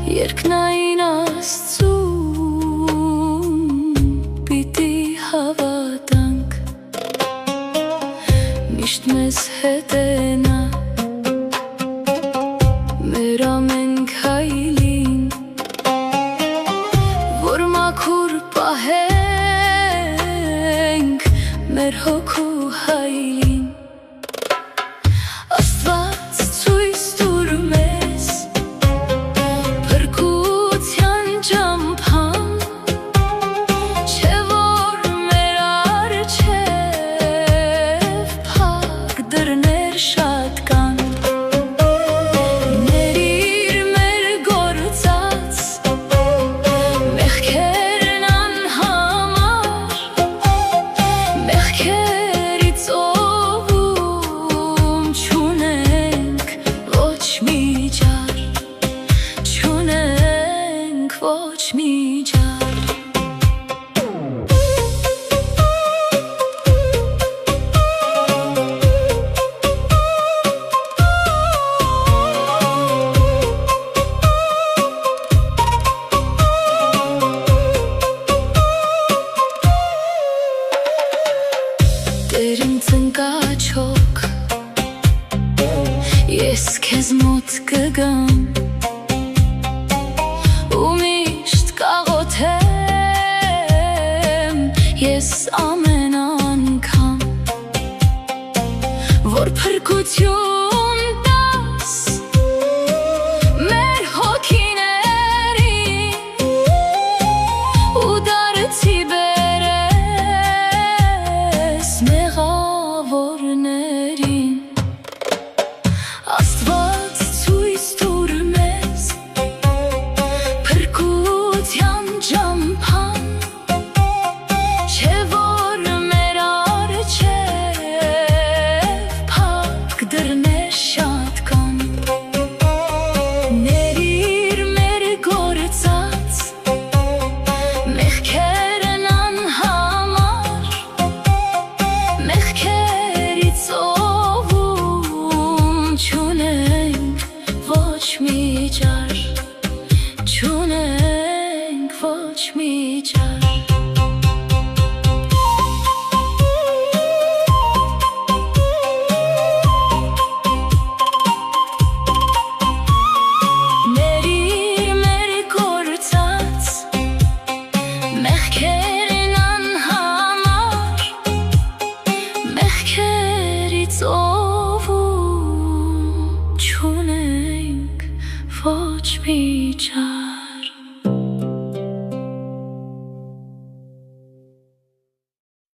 երկնային Աստծուն պիտի հավատանք, միշտ մեզ հետենա մեր ամեն քայլին, որ մաքուր պահենք մեր հոգու հայլին։ Աստված ցույց տուր մեզ փրկության ճամփան, չէ որ մեր առջև փակ դռներ շատ կան։ Ներիր մեր գործած մեղքերն անհամար, մեղքերից ով չունենք ոչ մի ջար, չունենք ոչ մի ջար։ Տեր իմ ծնկաչոք, ես քեզ մոտ կգամ ու միշտ կաղոթեմ ես ամեն անգամ, որ փրկություն տաս մեր հոգիներին ու դարձի բերես մեղավորներին։ Աստված ցույց տուր մեզ փրկության ճամփան, չէ որ մեր առջև փակ դռներ շատ կան։ Ներիր մեր գործած մեղքերն անհամար, մեղքերից ով չունենք ոչ մի ջար, չունենք ոչ մի ջար։ Ներիր մեր գործած մեղքերն անհամար, մեղքերից ով չունենք ոչ մի ջար։